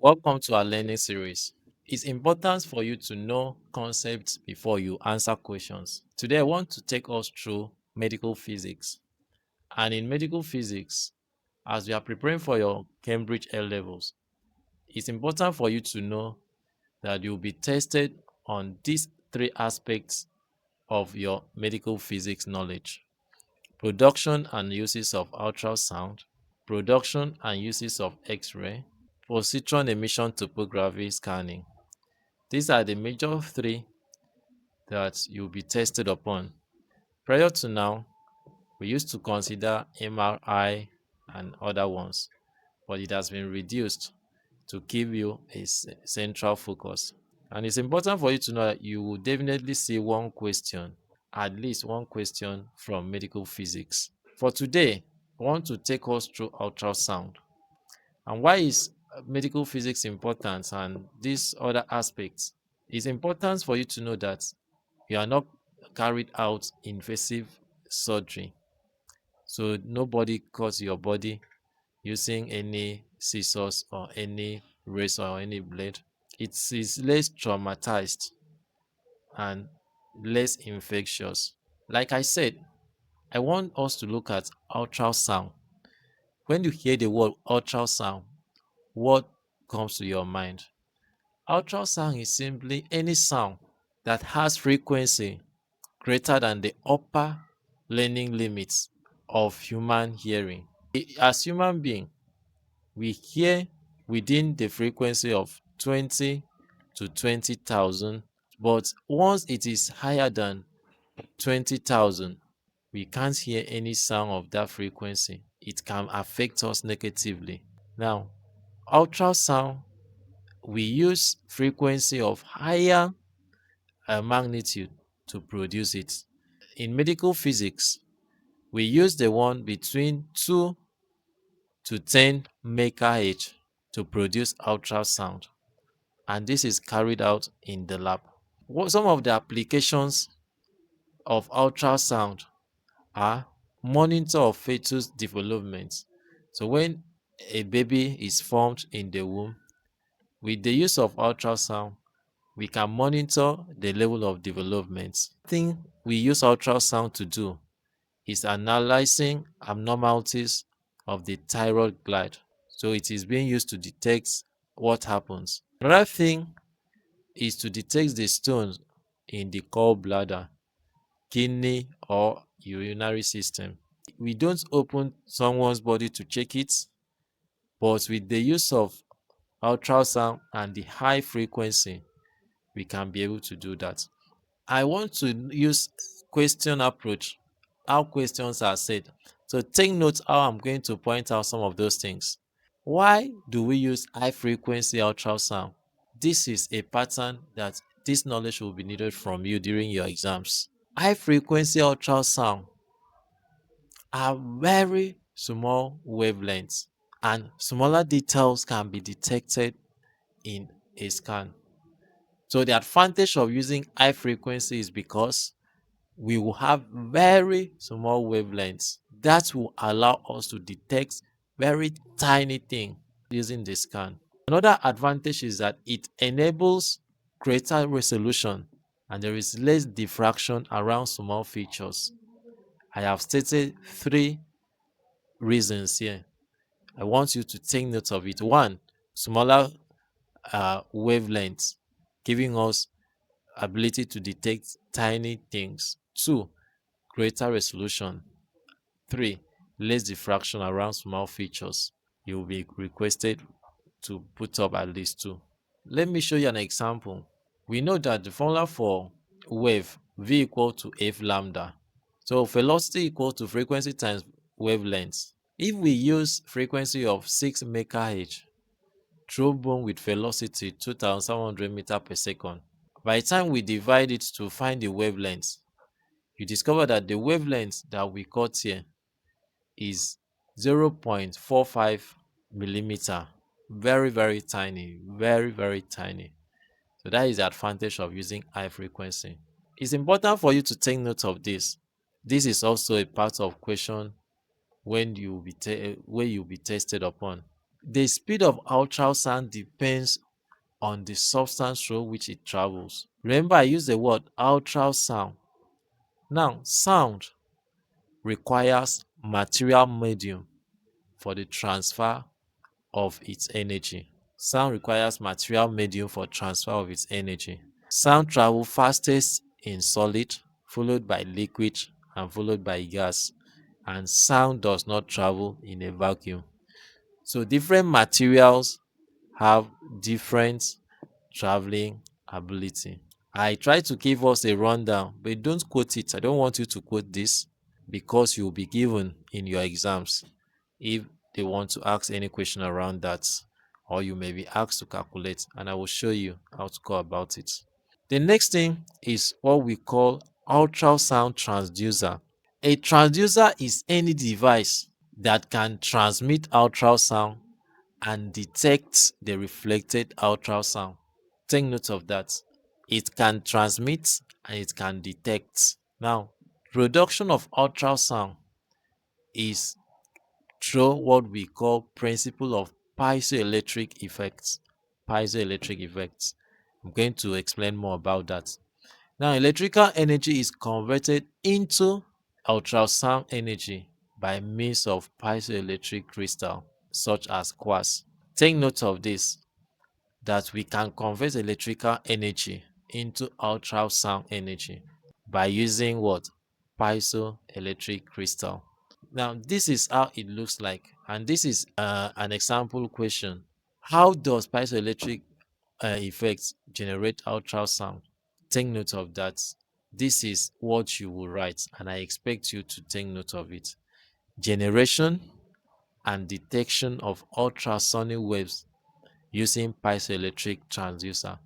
Welcome to our learning series. It's important for you to know concepts before you answer questions. Today, I want to take us through medical physics. And in medical physics, as you are preparing for your Cambridge A levels, it's important for you to know that you'll be tested on these three aspects of your medical physics knowledge: production and uses of ultrasound, production and uses of X ray, positron emission topography scanning. These are the major three that you'll be tested upon. Prior to now, we used to consider MRI and other ones, but it has been reduced to give you a central focus. And it's important for you to know that you will definitely see one question, at least one question from medical physics. For today, I want to take us through ultrasound. And why is medical physics important and these other aspects? It's important for you to know that you are not carried out invasive surgery. So nobody cuts your body using any scissors or any razor or any blade. It is less traumatized and less infectious. Like I said, I want us to look at ultrasound. When you hear the word ultrasound, what comes to your mind? Ultrasound is simply any sound that has frequency greater than the upper learning limits of human hearing. As human being, we hear within the frequency of 20 to 20,000, but once it is higher than 20,000, we can't hear any sound of that frequency. It can affect us negatively. Now, ultrasound, we use frequency of higher magnitude to produce it. In medical physics, we use the one between 2 to 10 megahertz to produce ultrasound, and this is carried out in the lab. Some of the applications of ultrasound are monitor of fetus development. So when a baby is formed in the womb, with the use of ultrasound, we can monitor the level of development. Thing we use ultrasound to do is analyzing abnormalities of the thyroid gland. So it is being used to detect what happens. Another thing is to detect the stones in the gallbladder, kidney, or urinary system. We don't open someone's body to check it, but with the use of ultrasound and the high frequency, we can be able to do that. I want to use question approach, how questions are said. So take note how I'm going to point out some of those things. Why do we use high frequency ultrasound? This is a pattern that this knowledge will be needed from you during your exams. High frequency ultrasound are very small wavelengths, and smaller details can be detected in a scan. So the advantage of using high frequency is because we will have very small wavelengths that will allow us to detect very tiny thing using the scan. Another advantage is that it enables greater resolution and there is less diffraction around small features. I have stated three reasons here. I want you to take note of it. One, smaller wavelengths, giving us ability to detect tiny things. Two, greater resolution. Three, less diffraction around small features. You will be requested to put up at least two. Let me show you an example. We know that the formula for wave v equal to f lambda. So velocity equal to frequency times wavelength. If we use frequency of 6 megahertz, trombone with velocity 2700 meter per second, by the time we divide it to find the wavelength, you discover that the wavelength that we got here is 0.45 millimeter. Very, very tiny. Very, very tiny. So that is the advantage of using high frequency. It's important for you to take note of this. This is also a part of question when you'll be tested upon. The speed of ultrasound depends on the substance through which it travels. Remember, I used the word ultrasound. Now, sound requires material medium for the transfer of its energy. Sound requires material medium for transfer of its energy. Sound travels fastest in solid, followed by liquid, and followed by gas. And sound does not travel in a vacuum. So different materials have different traveling ability. I try to give us a rundown, but don't quote it. I don't want you to quote this because you'll be given in your exams if they want to ask any question around that, or you may be asked to calculate, and I will show you how to go about it. The next thing is what we call ultrasound transducer. A transducer is any device that can transmit ultrasound and detect the reflected ultrasound. Take note of that. It can transmit and it can detect. Now, production of ultrasound is through what we call principle of piezoelectric effects. Piezoelectric effects. I'm going to explain more about that. Now, electrical energy is converted into ultrasound energy by means of piezoelectric crystal, such as quartz. Take note of this, that we can convert electrical energy into ultrasound energy by using what? Piezoelectric crystal. Now, this is how it looks like, and this is an example question. How does piezoelectric effects generate ultrasound? Take note of that. This is what you will write, and I expect you to take note of it. Generation and detection of ultrasonic waves using piezoelectric transducer.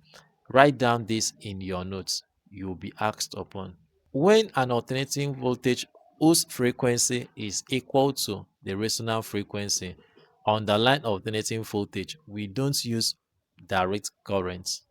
Write down this in your notes. You will be asked upon. When an alternating voltage whose frequency is equal to the resonant frequency, underline alternating voltage, we don't use direct current.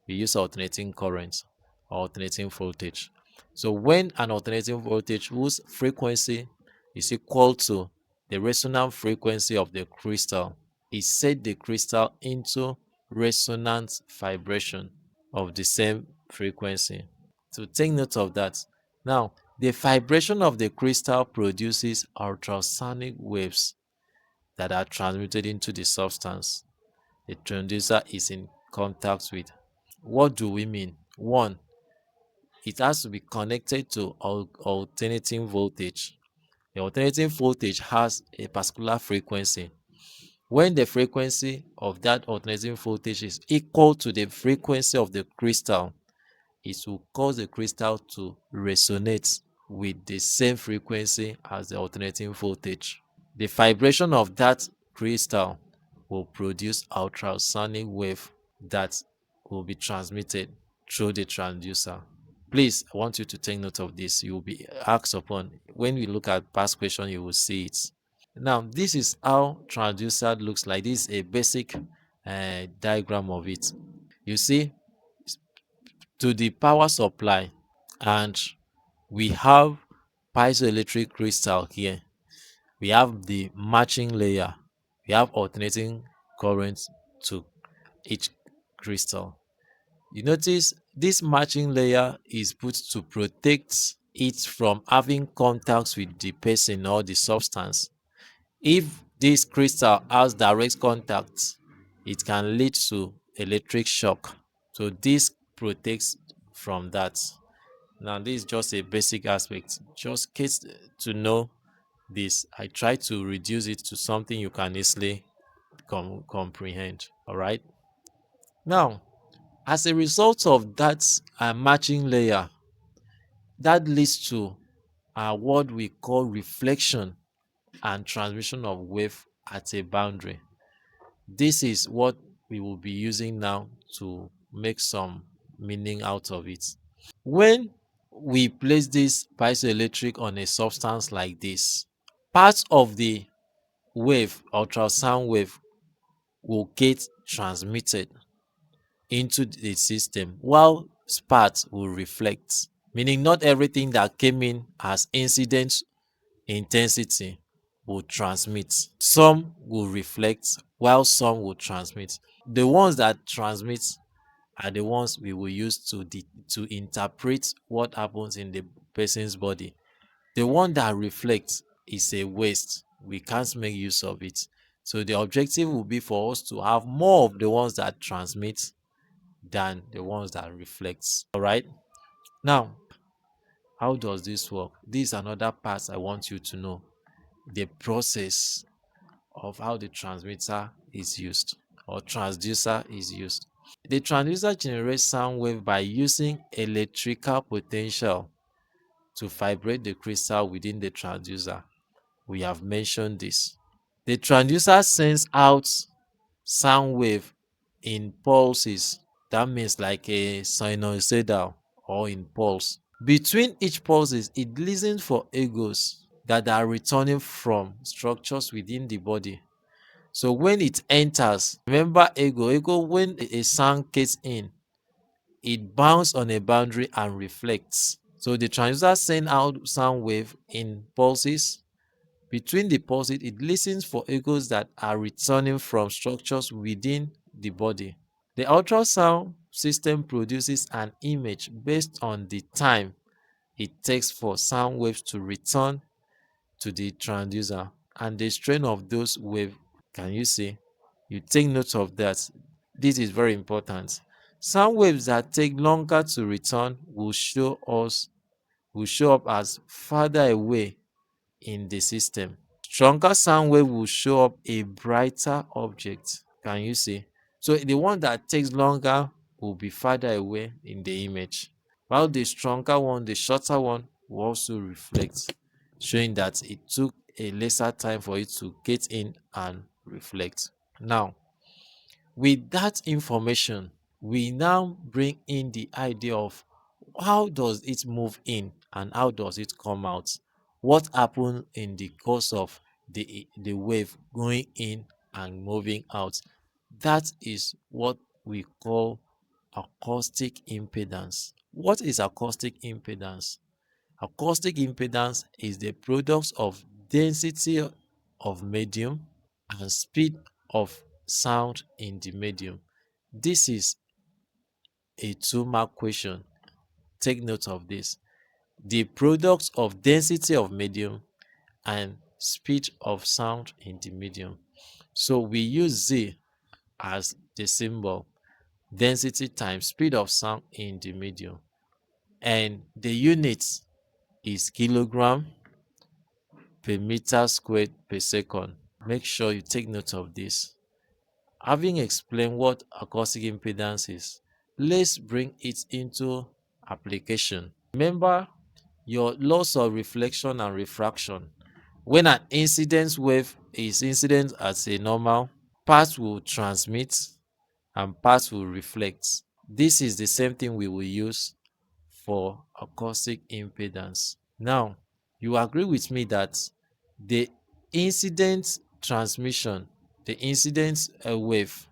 We use alternating current or alternating voltage. So when an alternating voltage whose frequency is equal to the resonant frequency of the crystal, it set the crystal into resonant vibration of the same frequency. So take note of that. Now, the vibration of the crystal produces ultrasonic waves that are transmitted into the substance the transducer is in contact with. What do we mean? One, it has to be connected to alternating voltage. The alternating voltage has a particular frequency. When the frequency of that alternating voltage is equal to the frequency of the crystal, it will cause the crystal to resonate with the same frequency as the alternating voltage. The vibration of that crystal will produce ultrasonic wave that will be transmitted through the transducer. Please, I want you to take note of this. You will be asked upon. When we look at past question, you will see it. Now, this is how transducer looks like. This is a basic diagram of it. You see, to the power supply, and we have piezoelectric crystal here. We have the matching layer. We have alternating currents to each crystal. You notice this matching layer is put to protect it from having contacts with the person or the substance. If this crystal has direct contact, it can lead to electric shock. So this protects from that. Now, this is just a basic aspect. Just case to know this. I try to reduce it to something you can easily comprehend. All right. Now, as a result of that matching layer, that leads to what we call reflection and transmission of wave at a boundary. This is what we will be using now to make some meaning out of it. When we place this piezoelectric on a substance like this, part of the wave, ultrasound wave, will get transmitted into the system while parts will reflect, meaning not everything that came in as incident intensity will transmit, some will reflect, while some will transmit. The ones that transmit are the ones we will use to interpret what happens in the person's body. The one that reflects is a waste. We can't make use of it. So the objective will be for us to have more of the ones that transmit than the ones that reflects. All right. Now, how does this work? This is another part I want you to know. The process of how the transmitter is used or transducer is used. The transducer generates sound wave by using electrical potential to vibrate the crystal within the transducer. We have mentioned this. The transducer sends out sound wave in pulses. That means like a sinusoidal or in pulse. Between each pulses, it listens for echoes that are returning from structures within the body. So when it enters, remember echo, when a sound gets in, it bounces on a boundary and reflects. So the transducer sends out sound wave in pulses. Between the pulses, it listens for echoes that are returning from structures within the body. The ultrasound system produces an image based on the time it takes for sound waves to return to the transducer and the strength of those waves. Can you see? You take note of that. This is very important. Sound waves that take longer to return will show up as farther away in the system. Stronger sound wave will show up a brighter object. Can you see? So the one that takes longer will be farther away in the image, while the stronger one, the shorter one, will also reflect, showing that it took a lesser time for it to get in and reflect. Now, with that information, we now bring in the idea of how does it move in and how does it come out? What happened in the course of the wave going in and moving out? That is what we call acoustic impedance. What is acoustic impedance? Acoustic impedance is the product of density of medium and speed of sound in the medium. This is a 2-mark question. Take note of this. The product of density of medium and speed of sound in the medium. So we use Z as the symbol, density times speed of sound in the medium. And the unit is kilogram per meter squared per second. Make sure you take note of this. Having explained what acoustic impedance is, let's bring it into application. Remember your laws of reflection and refraction. When an incident wave is incident as a normal, parts will transmit and parts will reflect. This is the same thing we will use for acoustic impedance. Now, you agree with me that the incident transmission, the incident wave,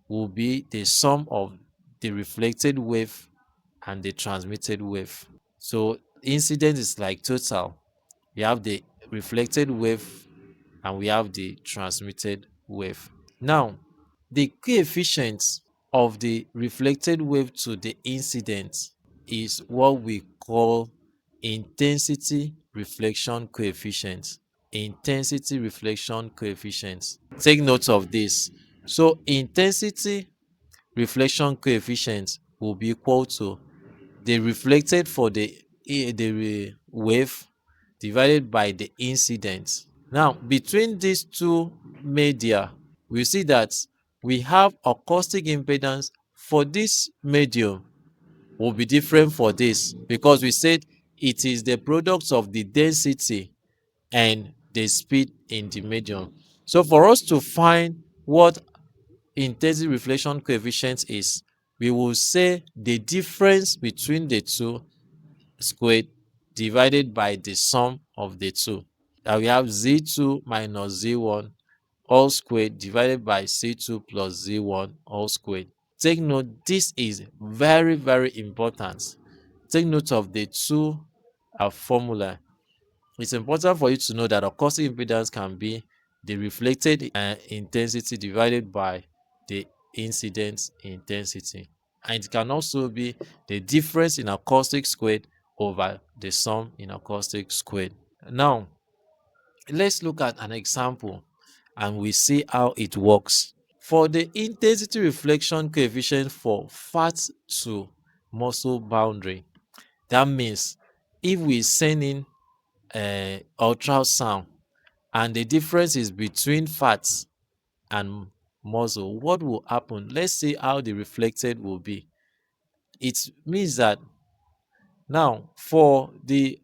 will be the sum of the reflected wave and the transmitted wave. So incident is like total. We have the reflected wave and we have the transmitted wave. Now, the coefficient of the reflected wave to the incident is what we call intensity reflection coefficient. Intensity reflection coefficient. Take note of this. So intensity reflection coefficient will be equal to the reflected for the wave divided by the incident. Now, between these two media, we see that we have acoustic impedance for this medium will be different for this because we said it is the product of the density and the speed in the medium. So for us to find what intensity reflection coefficient is, we will say the difference between the two squared divided by the sum of the two. That we have z2 minus z1 all squared divided by c2 plus z1 all squared. Take note, this is very important. Take note of the two formula. It's important for you to know that acoustic impedance can be the reflected intensity divided by the incident intensity. And it can also be the difference in acoustic squared over the sum in acoustic squared. Now, let's look at an example and we see how it works. For the intensity reflection coefficient for fat to muscle boundary, that means if we send in ultrasound and the difference is between fats and muscle, what will happen? Let's see how the reflected will be. It means that now for the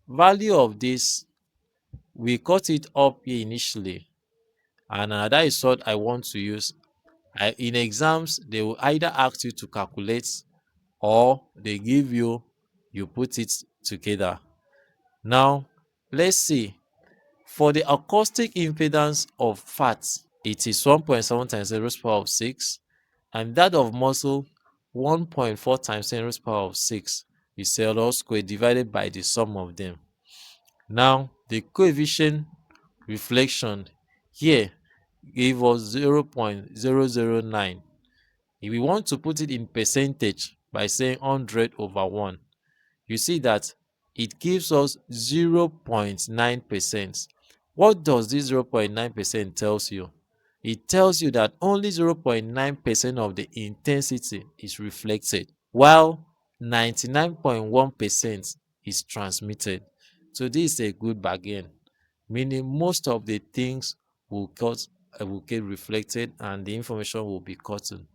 value of this, we cut it up here initially, and that is what I want to use. In exams, they will either ask you to calculate or they give you, you put it together. Now, let's see. For the acoustic impedance of fat, it is 1.7 times 10 raised to the power of 6, and that of muscle 1.4 times 10 raised to the power of 6 is cell all squared divided by the sum of them. Now, the coefficient reflection here gave us 0.009. If we want to put it in percentage by saying 100 over 1, you see that it gives us 0.9%. What does this 0.9% tells you? It tells you that only 0.9% of the intensity is reflected, while 99.1% is transmitted. So this is a good bargain, meaning most of the things will get reflected and the information will be gotten.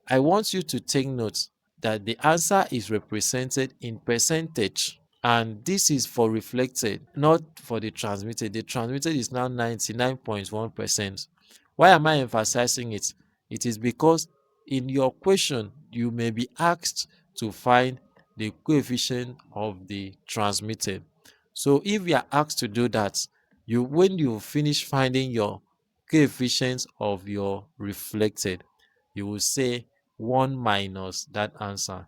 I want you to take note that the answer is represented in percentage, and this is for reflected, not for the transmitted. The transmitted is now 99.1%. Why am I emphasizing it? It is because in your question you may be asked to find the coefficient of the transmitted. So if you are asked to do that, when you finish finding your coefficients of your reflected, you will say 1 minus that answer.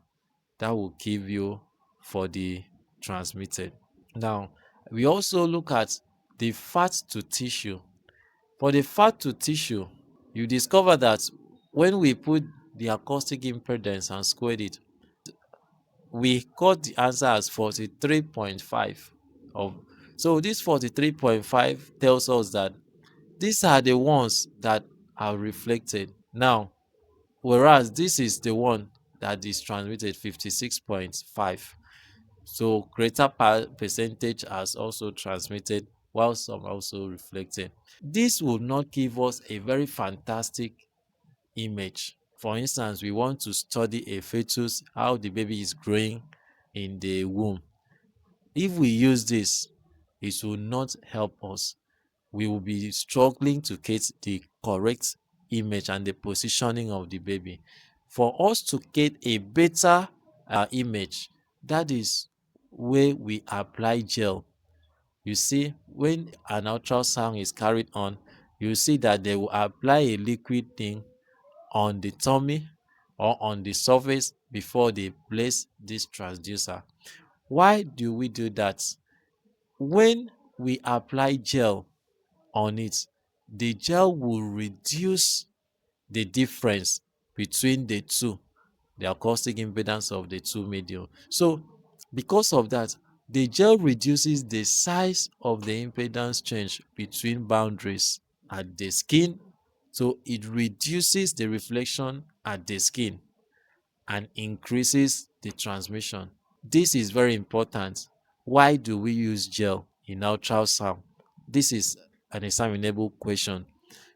That will give you for the transmitted. Now, we also look at the fat to tissue. For the fat to tissue, you discover that when we put the acoustic impedance and squared it, we got the answer as 43.5 of. So this 43.5 tells us that these are the ones that are reflected. Now, whereas this is the one that is transmitted, 56.5. So greater percentage has also transmitted while some also reflected. This will not give us a very fantastic image. For instance, we want to study a fetus, how the baby is growing in the womb. If we use this, it will not help us. We will be struggling to get the correct image and the positioning of the baby. For us to get a better image, that is where we apply gel. You see, when an ultrasound is carried on, you see that they will apply a liquid thing on the tummy or on the surface before they place this transducer. Why do we do that? When we apply gel on it, the gel will reduce the difference between the two, the acoustic impedance of the two medium. So because of that, the gel reduces the size of the impedance change between boundaries at the skin. So it reduces the reflection at the skin and increases the transmission. This is very important. Why do we use gel in ultrasound? This is an examinable question.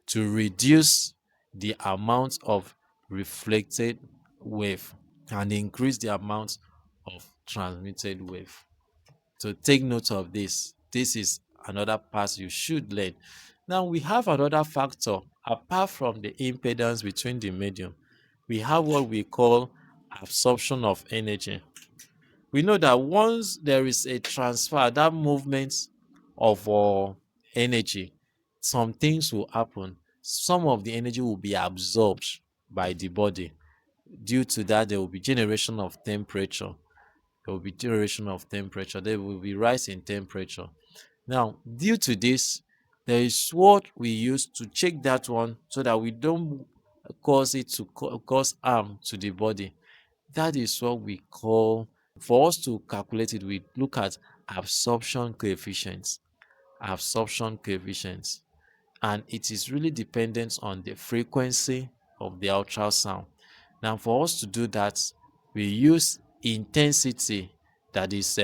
To reduce the amount of reflected wave and increase the amount of transmitted wave. So take note of this. This is another part you should learn. Now we have another factor apart from the impedance between the medium. We have what we call absorption of energy. We know that once there is a transfer, that movement of energy, some things will happen. Some of the energy will be absorbed by the body. Due to that, there will be generation of temperature. There will be generation of temperature. There will be rise in temperature. Now, due to this, there is what we use to check that one so that we don't cause it to cause harm to the body. That is what we call, for us to calculate it, we look at absorption coefficients. Absorption coefficients. And it is really dependent on the frequency of the ultrasound. Now, for us to do that, we use intensity that is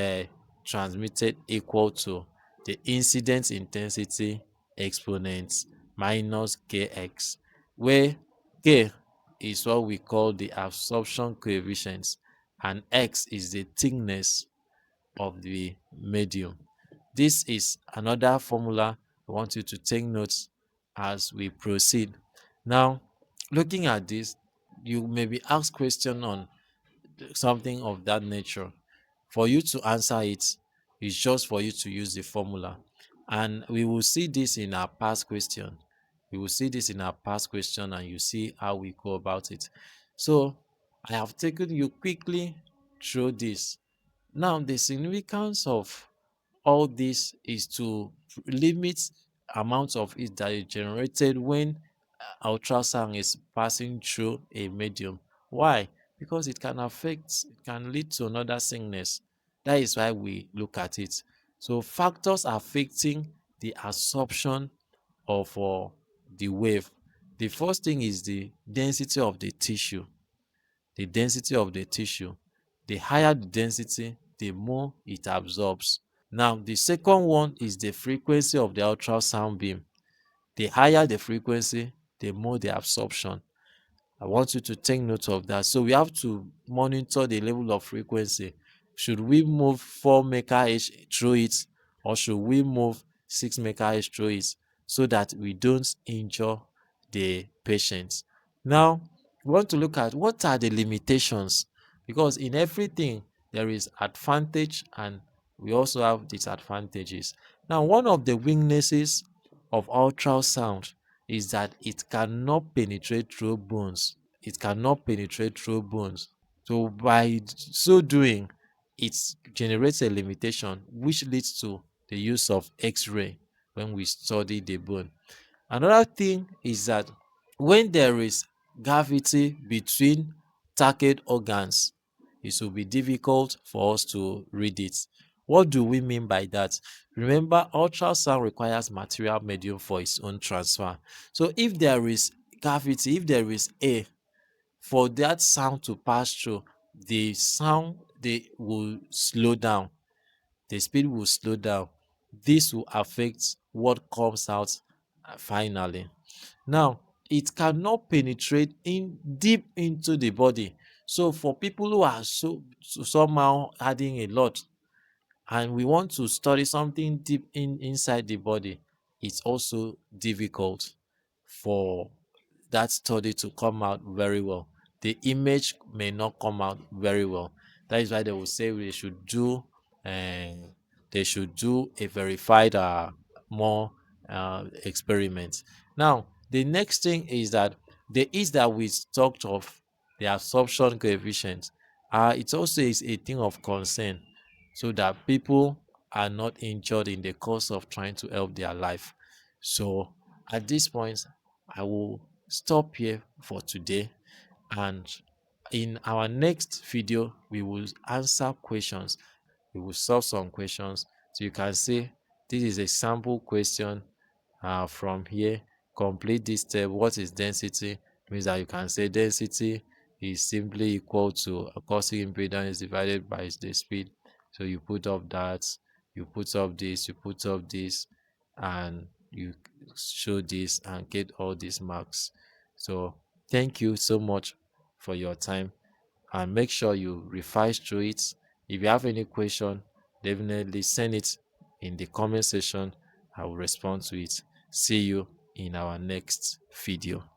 transmitted equal to the incidence intensity exponent minus kx, where k is what we call the absorption coefficient and x is the thickness of the medium. This is another formula I want you to take notes as we proceed. Now, looking at this, you may be asked question on something of that nature. For you to answer it, it's just for you to use the formula. And we will see this in our past question. We will see this in our past question and you see how we go about it. So I have taken you quickly through this. Now, the significance of all this is to limit amount of heat that is generated when ultrasound is passing through a medium. Why? Because it can affect, it can lead to another sickness. That is why we look at it. So factors affecting the absorption of the wave. The first thing is the density of the tissue. The density of the tissue. The higher the density, the more it absorbs. Now, the second one is the frequency of the ultrasound beam. The higher the frequency, the more the absorption. I want you to take note of that. So we have to monitor the level of frequency. Should we move 4 megahertz through it, or should we move 6 megahertz through it, so that we don't injure the patient? Now, we want to look at what are the limitations, because in everything there is advantage and we also have disadvantages. Now, one of the weaknesses of ultrasound is that it cannot penetrate through bones. It cannot penetrate through bones. So by so doing, it generates a limitation which leads to the use of X-ray when we study the bone. Another thing is that when there is gravity between target organs, it will be difficult for us to read it. What do we mean by that? Remember, ultrasound requires material medium for its own transfer. So if there is cavity, if there is air, for that sound to pass through, the sound they will slow down. The speed will slow down. This will affect what comes out finally. Now, it cannot penetrate in deep into the body. So for people who are somehow adding a lot and we want to study something deep inside the body, it's also difficult for that study to come out very well. The image may not come out very well. That is why they will say uh, they should do a verified more experiment. Now, the next thing is that the is that we talked of the absorption coefficient. It also is a thing of concern, so that people are not injured in the course of trying to help their life. So at this point, I will stop here for today, and in our next video we will answer questions. We will solve some questions, so you can see this is a sample question. From here, complete this step. What is density? Means that you can say density is simply equal to acoustic impedance divided by the speed. So you put up that, you put up this, you put up this, and you show this and get all these marks. So thank you so much for your time, and make sure you revise through it. If you have any question, definitely send it in the comment section. I will respond to it. See you in our next video.